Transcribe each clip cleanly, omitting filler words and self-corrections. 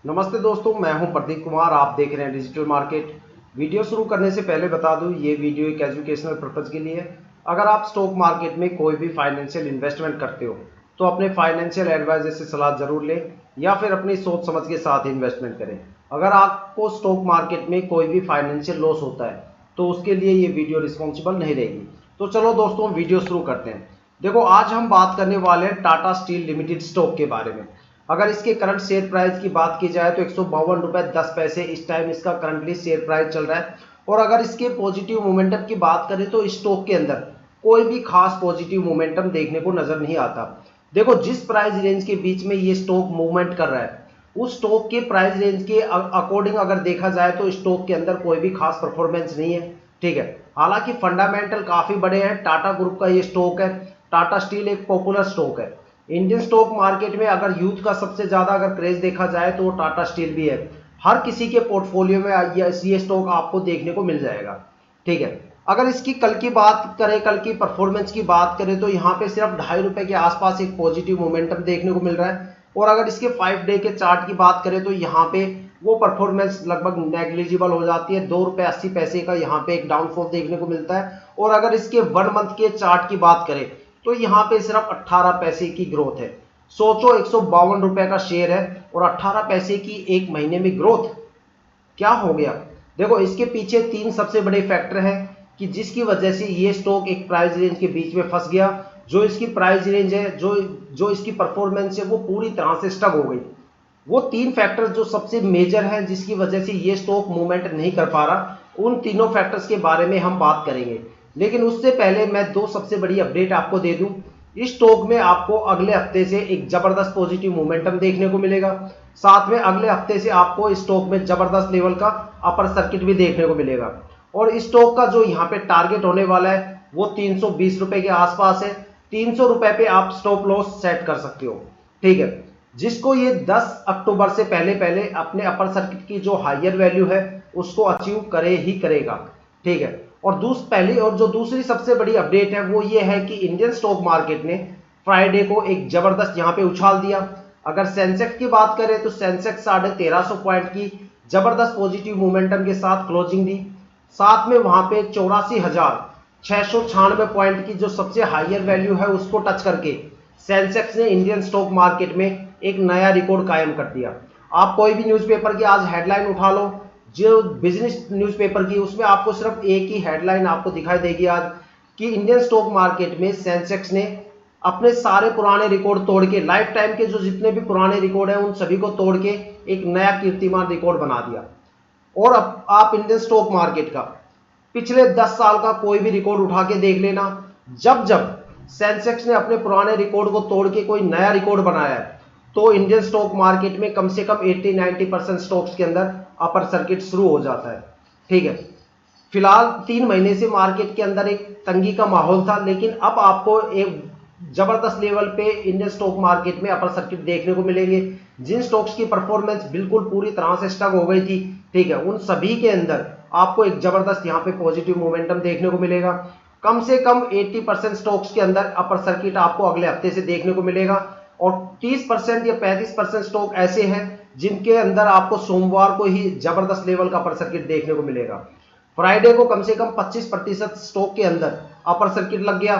नमस्ते दोस्तों, मैं हूं प्रदीप कुमार। आप देख रहे हैं डिजिटल मार्केट। वीडियो शुरू करने से पहले बता दूं, ये वीडियो एक एजुकेशनल पर्पज़ के लिए है। अगर आप स्टॉक मार्केट में कोई भी फाइनेंशियल इन्वेस्टमेंट करते हो तो अपने फाइनेंशियल एडवाइजर से सलाह जरूर लें या फिर अपनी सोच समझ के साथ इन्वेस्टमेंट करें। अगर आपको स्टॉक मार्केट में कोई भी फाइनेंशियल लॉस होता है तो उसके लिए ये वीडियो रिस्पॉन्सिबल नहीं रहेगी। तो चलो दोस्तों, वीडियो शुरू करते हैं। देखो, आज हम बात करने वाले हैं टाटा स्टील लिमिटेड स्टॉक के बारे में। अगर इसके करंट शेयर प्राइस की बात की जाए तो 152 रुपए 10 पैसे इस टाइम इसका करंटली शेयर प्राइस चल रहा है। और अगर इसके पॉजिटिव मोमेंटम की बात करें तो स्टॉक के अंदर कोई भी खास पॉजिटिव मोमेंटम देखने को नजर नहीं आता। देखो, जिस प्राइस रेंज के बीच में ये स्टॉक मूवमेंट कर रहा है उस स्टॉक के प्राइस रेंज के अकॉर्डिंग अगर देखा जाए तो स्टॉक के अंदर कोई भी खास परफॉर्मेंस नहीं है। ठीक है, हालांकि फंडामेंटल काफी बड़े हैं। टाटा ग्रुप का ये स्टॉक है। टाटा स्टील एक पॉपुलर स्टॉक है इंडियन स्टॉक मार्केट में। अगर यूथ का सबसे ज्यादा अगर क्रेज देखा जाए तो टाटा स्टील भी है। हर किसी के पोर्टफोलियो में ये स्टॉक आपको देखने को मिल जाएगा। ठीक है, अगर इसकी कल की बात करें, कल की परफॉर्मेंस की बात करें तो यहाँ पे सिर्फ 2.5 रुपए के आसपास एक पॉजिटिव मोमेंटम देखने को मिल रहा है। और अगर इसके 5 डे के चार्ट की बात करें तो यहाँ पे वो परफॉर्मेंस लगभग नेग्लिजिबल हो जाती है। 2 रुपए 80 पैसे का यहाँ पे एक डाउनफॉल देखने को मिलता है। और अगर इसके 1 मंथ के चार्ट की बात करें तो यहाँ पे सिर्फ 18 पैसे की ग्रोथ है। सोचो, 152 रुपए का शेयर है और 18 पैसे की एक महीने में ग्रोथ, क्या हो गया। देखो, इसके पीछे 3 सबसे बड़े फैक्टर हैं कि जिसकी वजह से ये स्टॉक एक प्राइस रेंज के बीच में फंस गया। जो इसकी प्राइस रेंज है, जो इसकी परफॉर्मेंस है, वो पूरी तरह से स्टक हो गई। वो 3 फैक्टर्स जो सबसे मेजर हैं जिसकी वजह से ये स्टॉक मूवमेंट नहीं कर पा रहा, उन तीनों फैक्टर्स के बारे में हम बात करेंगे। लेकिन उससे पहले मैं 2 सबसे बड़ी अपडेट आपको दे दूं। इस स्टॉक में आपको अगले हफ्ते से एक जबरदस्त पॉजिटिव मोमेंटम देखने को मिलेगा। साथ में अगले हफ्ते से आपको इस स्टॉक में जबरदस्त लेवल का अपर सर्किट भी देखने को मिलेगा। और इस स्टॉक का जो यहाँ पे टारगेट होने वाला है वो 320 रुपए के आसपास है। 300 रुपए पे आप स्टॉप लॉस सेट कर सकते हो। ठीक है, जिसको ये 10 अक्टूबर से पहले पहले अपने अपर सर्किट की जो हायर वैल्यू है उसको अचीव करे ही करेगा। ठीक है, और जो दूसरी सबसे बड़ी अपडेट है वो ये है कि इंडियन स्टॉक मार्केट ने फ्राइडे को एक जबरदस्त यहाँ पे उछाल दिया। अगर सेंसेक्स की बात करें तो सेंसेक्स 1350 पॉइंट की जबरदस्त पॉजिटिव मोमेंटम के साथ क्लोजिंग दी। साथ में वहां पे 84,696 पॉइंट की जो सबसे हायर वैल्यू है उसको टच करके सेंसेक्स ने इंडियन स्टॉक मार्केट में एक नया रिकॉर्ड कायम कर दिया। आप कोई भी न्यूज़पेपर की आज हेडलाइन उठा लो, जो बिजनेस न्यूज़पेपर की, उसमें आपको सिर्फ एक ही हेडलाइन आपको दिखाई देगी आज कि इंडियन स्टॉक मार्केट में सेंसेक्स ने अपने सारे पुराने रिकॉर्ड तोड़ के, लाइफ टाइम के जो जितने भी पुराने रिकॉर्ड हैं उन सभी को तोड़ के एक नया कीर्तिमान रिकॉर्ड बना दिया। और अब आप इंडियन स्टॉक मार्केट का पिछले 10 साल का कोई भी रिकॉर्ड उठा के देख लेना, जब जब सेंसेक्स ने अपने पुराने रिकॉर्ड को तोड़ के कोई नया रिकॉर्ड बनाया है तो इंडियन स्टॉक मार्केट में कम से कम 80-90% स्टॉक्स के अंदर अपर सर्किट शुरू हो जाता है। ठीक है, फिलहाल 3 महीने से मार्केट के अंदर एक तंगी का माहौल था, लेकिन अब आपको एक जबरदस्त लेवल पे इंडियन स्टॉक मार्केट में अपर सर्किट देखने को मिलेंगे। जिन स्टॉक्स की परफॉर्मेंस बिल्कुल पूरी तरह से स्टक हो गई थी, ठीक है, उन सभी के अंदर आपको एक जबरदस्त यहाँ पे पॉजिटिव मोमेंटम देखने को मिलेगा। कम से कम 80% स्टॉक्स के अंदर अपर सर्किट आपको अगले हफ्ते से देखने को मिलेगा। और 30% या 35% स्टॉक ऐसे हैं जिनके अंदर आपको सोमवार को ही जबरदस्त लेवल का अपर सर्किट देखने को मिलेगा। फ्राइडे को कम से कम 25% स्टॉक के अंदर अपर सर्किट लग गया।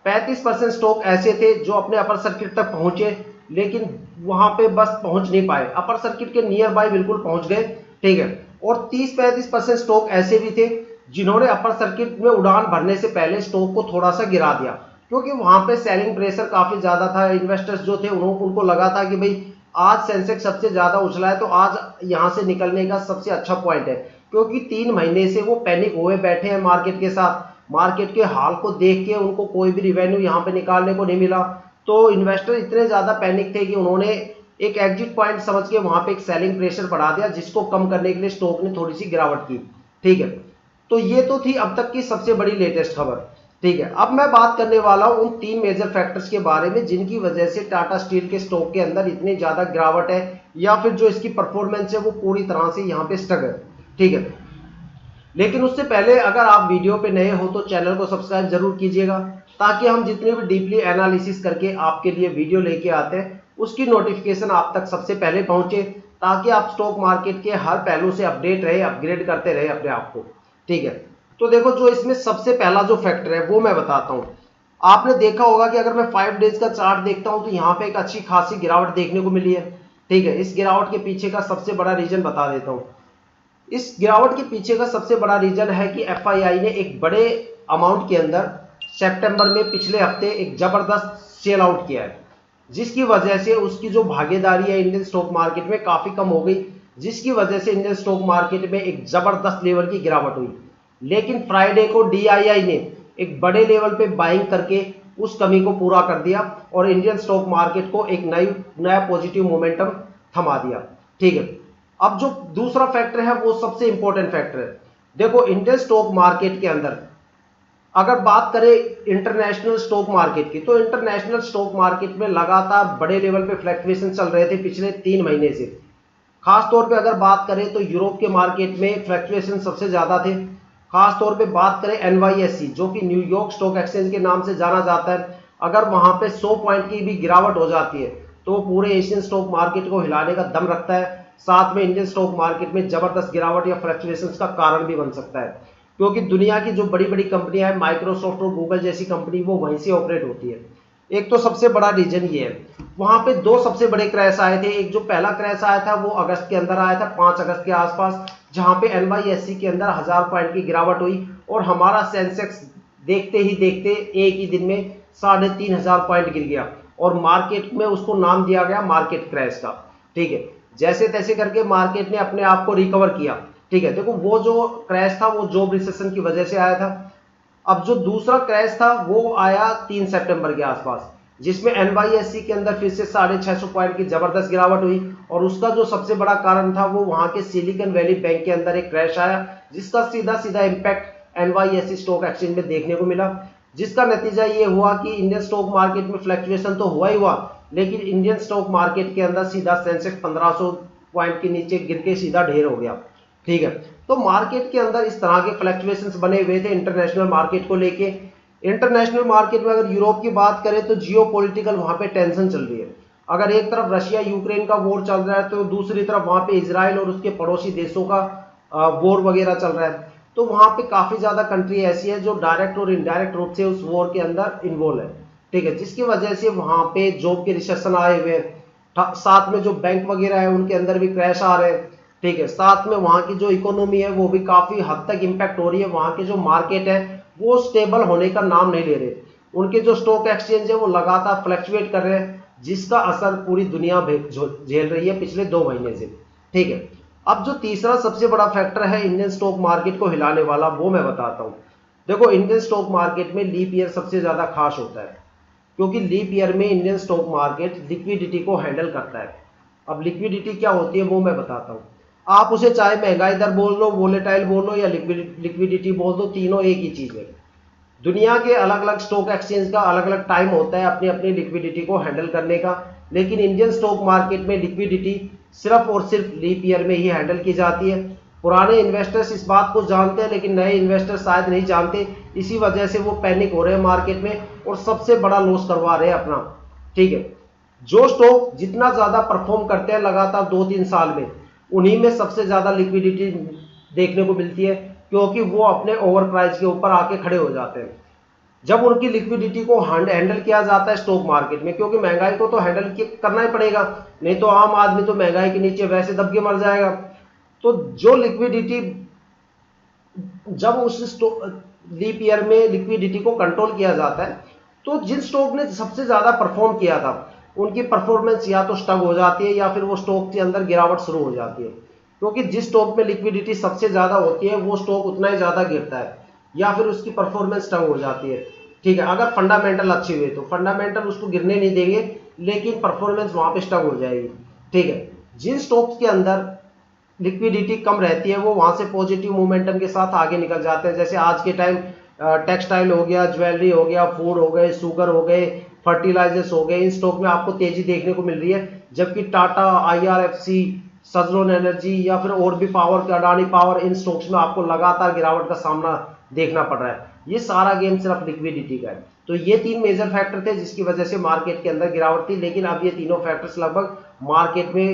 35% स्टॉक ऐसे थे जो अपने अपर सर्किट तक पहुंचे लेकिन वहां पे बस पहुंच नहीं पाए, अपर सर्किट के नियर बाय बिल्कुल पहुंच गए। ठीक है, और 30-35% स्टॉक ऐसे भी थे जिन्होंने अपर सर्किट में उड़ान भरने से पहले स्टॉक को थोड़ा सा गिरा दिया, क्योंकि वहां पे सेलिंग प्रेशर काफी ज्यादा था। इन्वेस्टर्स जो थे उनको लगा था कि भाई आज सेंसेक्स सबसे ज्यादा उछला है तो आज यहां से निकलने का सबसे अच्छा पॉइंट है, क्योंकि 3 महीने से वो पैनिक हुए बैठे हैं मार्केट के साथ। मार्केट के हाल को देख के उनको कोई भी रिवेन्यू यहाँ पे निकालने को नहीं मिला, तो इन्वेस्टर इतने ज्यादा पैनिक थे कि उन्होंने एक एग्जिट पॉइंट समझ के वहां पे एक सेलिंग प्रेशर बढ़ा दिया, जिसको कम करने के लिए स्टॉक ने थोड़ी सी गिरावट की। ठीक है, तो ये तो थी अब तक की सबसे बड़ी लेटेस्ट खबर। ठीक है, अब मैं बात करने वाला हूं उन 3 मेजर फैक्टर्स के बारे में जिनकी वजह से टाटा स्टील के स्टॉक के अंदर इतनी ज्यादा गिरावट है या फिर जो इसकी परफॉर्मेंस है वो पूरी तरह से यहाँ पे स्टक है। ठीक है, लेकिन उससे पहले अगर आप वीडियो पे नए हो तो चैनल को सब्सक्राइब जरूर कीजिएगा, ताकि हम जितने भी डीपली एनालिसिस करके आपके लिए वीडियो लेके आते हैं उसकी नोटिफिकेशन आप तक सबसे पहले पहुंचे, ताकि आप स्टॉक मार्केट के हर पहलू से अपडेट रहे, अपग्रेड करते रहे अपने आप को। ठीक है, तो देखो जो इसमें सबसे पहला जो फैक्टर है वो मैं बताता हूं। आपने देखा होगा कि अगर मैं 5 डेज का चार्ट देखता हूं तो यहाँ पे एक अच्छी खासी गिरावट देखने को मिली है। ठीक है, इस गिरावट के पीछे का सबसे बड़ा रीजन बता देता हूं। इस गिरावट के पीछे का सबसे बड़ा रीजन है कि एफआईआई ने एक बड़े अमाउंट के अंदर सितंबर में पिछले हफ्ते एक जबरदस्त सेल आउट किया है, जिसकी वजह से उसकी जो भागीदारी है इंडियन स्टॉक मार्केट में काफी कम हो गई, जिसकी वजह से इंडियन स्टॉक मार्केट में एक जबरदस्त लेवल की गिरावट हुई। लेकिन फ्राइडे को डीआईआई ने एक बड़े लेवल पे बाइंग करके उस कमी को पूरा कर दिया और इंडियन स्टॉक मार्केट को एक नया पॉजिटिव मोमेंटम थमा दिया। ठीक है, अब जो दूसरा फैक्टर है वो सबसे इंपॉर्टेंट फैक्टर है। देखो इंडियन स्टॉक मार्केट के अंदर अगर बात करें इंटरनेशनल स्टॉक मार्केट की, तो इंटरनेशनल स्टॉक मार्केट में लगातार बड़े लेवल पे फ्लक्चुएशन चल रहे थे पिछले 3 महीने से। खास तौर पे अगर बात करें तो यूरोप के मार्केट में फ्लक्चुएशन सबसे ज्यादा थे। खास तौर पे बात करें एनवाईएससी, जो कि न्यूयॉर्क स्टॉक एक्सचेंज के नाम से जाना जाता है, अगर वहां पे 100 पॉइंट की भी गिरावट हो जाती है तो पूरे एशियन स्टॉक मार्केट को हिलाने का दम रखता है। साथ में इंडियन स्टॉक मार्केट में जबरदस्त गिरावट या फ्लक्चुएशंस का कारण भी बन सकता है, क्योंकि दुनिया की जो बड़ी बड़ी कंपनियां हैं, माइक्रोसॉफ्ट और गूगल जैसी कंपनी, वो वहीं से ऑपरेट होती है। एक तो सबसे बड़ा रीजन ये है। वहां पे 2 सबसे बड़े क्रैश आए थे। एक जो पहला क्रैश आया था वो अगस्त के अंदर आया था, 5 अगस्त के आसपास, जहां पे एनवाईएससी के अंदर 1000 पॉइंट की गिरावट हुई और हमारा सेंसेक्स देखते ही देखते एक ही दिन में 3500 पॉइंट गिर गया और मार्केट में उसको नाम दिया गया मार्केट क्रैश का। ठीक है, जैसे तैसे करके मार्केट ने अपने आप को रिकवर किया। ठीक है, देखो वो जो क्रैश था वो जॉब रिसेशन की वजह से आया था। अब जो दूसरा क्रैश था वो आया 3 सितंबर के आसपास, जिसमें एनवाईएससी के अंदर फिर से 650 पॉइंट की जबरदस्त गिरावट हुई और उसका जो सबसे बड़ा कारण था वो वहां के सिलिकॉन वैली बैंक के अंदर एक क्रैश आया, जिसका सीधा सीधा इंपैक्ट एनवाईएससी स्टॉक एक्सचेंज में देखने को मिला। जिसका नतीजा ये हुआ कि इंडियन स्टॉक मार्केट में फ्लक्चुएशन तो हुआ ही हुआ, लेकिन इंडियन स्टॉक मार्केट के अंदर सीधा सेंसेक्स 1500 पॉइंट के नीचे गिर के सीधा ढेर हो गया। ठीक है, तो मार्केट के अंदर इस तरह के फ्लक्चुएशंस बने हुए थे इंटरनेशनल मार्केट को लेके। इंटरनेशनल मार्केट में अगर यूरोप की बात करें तो जियो पॉलिटिकल वहां पे टेंशन चल रही है। अगर एक तरफ रशिया यूक्रेन का वॉर चल रहा है तो दूसरी तरफ वहां पे इजराइल और उसके पड़ोसी देशों का वॉर वगैरह चल रहा है। तो वहां पे काफी ज्यादा कंट्री ऐसी है जो डायरेक्ट और इनडायरेक्ट रूप से उस वॉर के अंदर इन्वॉल्व है। ठीक है, जिसकी वजह से वहां पे जॉब के रिसेशन आए हुए हैं, साथ में जो बैंक वगैरह है उनके अंदर भी क्रैश आ रहे हैं। ठीक है, साथ में वहां की जो इकोनॉमी है वो भी काफी हद तक इंपैक्ट हो रही है। वहां के जो मार्केट है वो स्टेबल होने का नाम नहीं ले रहे। उनके जो स्टॉक एक्सचेंज है वो लगातार फ्लक्चुएट कर रहे हैं, जिसका असर पूरी दुनिया झेल रही है पिछले 2 महीने से। ठीक है, अब जो तीसरा सबसे बड़ा फैक्टर है इंडियन स्टॉक मार्केट को हिलाने वाला, वो मैं बताता हूं। देखो इंडियन स्टॉक मार्केट में लीप ईयर सबसे ज्यादा खास होता है, क्योंकि लीप ईयर में इंडियन स्टॉक मार्केट लिक्विडिटी को हैंडल करता है। अब लिक्विडिटी क्या होती है वो मैं बताता हूं। आप उसे चाहे महंगाई दर बोल लो, वोलेटाइल बोल लो या लिक्विडिटी बोल दो, तीनों एक ही चीज है। दुनिया के अलग अलग स्टॉक एक्सचेंज का अलग अलग टाइम होता है अपनी अपनी लिक्विडिटी को हैंडल करने का, लेकिन इंडियन स्टॉक मार्केट में लिक्विडिटी सिर्फ और सिर्फ लीप ईयर में ही हैंडल की जाती है। पुराने इन्वेस्टर्स इस बात को जानते हैं, लेकिन नए इन्वेस्टर्स शायद नहीं जानते। इसी वजह से वो पैनिक हो रहे हैं मार्केट में और सबसे बड़ा लॉस करवा रहे हैं अपना। ठीक है, जो स्टॉक जितना ज्यादा परफॉर्म करते हैं लगातार 2-3 साल में, उन्हीं में सबसे ज्यादा लिक्विडिटी देखने को मिलती है, क्योंकि वो अपने ओवर प्राइस के ऊपर आके खड़े हो जाते हैं। जब उनकी लिक्विडिटी को हैंडल किया जाता है स्टॉक मार्केट में, क्योंकि महंगाई को तो हैंडल करना ही पड़ेगा, नहीं तो आम आदमी तो महंगाई के नीचे वैसे दब के मर जाएगा। तो जो लिक्विडिटी, जब उस लीप ईयर में लिक्विडिटी को कंट्रोल किया जाता है, तो जिन स्टॉक ने सबसे ज्यादा परफॉर्म किया था उनकी परफॉर्मेंस या तो स्टक हो जाती है या फिर वो स्टॉक के अंदर गिरावट शुरू हो जाती है। क्योंकि जिस स्टॉक में लिक्विडिटी सबसे ज्यादा होती है वो स्टॉक उतना ही ज्यादा गिरता है या फिर उसकी परफॉर्मेंस स्टक हो जाती है। ठीक है, अगर फंडामेंटल अच्छे हुए तो फंडामेंटल उसको गिरने नहीं देंगे, लेकिन परफॉर्मेंस वहां पे स्टक हो जाएगी। ठीक है, जिन स्टॉक्स के अंदर लिक्विडिटी कम रहती है वो वहां से पॉजिटिव मोमेंटम के साथ आगे निकल जाते हैं। जैसे आज के टाइम टेक्सटाइल हो गया, ज्वेलरी हो गया, फूड हो गए, शुगर हो गए, फर्टिलाइजर्स हो गए, इन स्टॉक में आपको तेजी देखने को मिल रही है। जबकि टाटा, आईआरएफसी, सजलोन एनर्जी या फिर और भी पावर, अडानी पावर, इन स्टॉक्स में आपको लगातार गिरावट का सामना देखना पड़ रहा है। ये सारा गेम सिर्फ लिक्विडिटी का है। तो ये 3 मेजर फैक्टर थे जिसकी वजह से मार्केट के अंदर गिरावट थी, लेकिन अब ये तीनों फैक्टर्स लगभग मार्केट में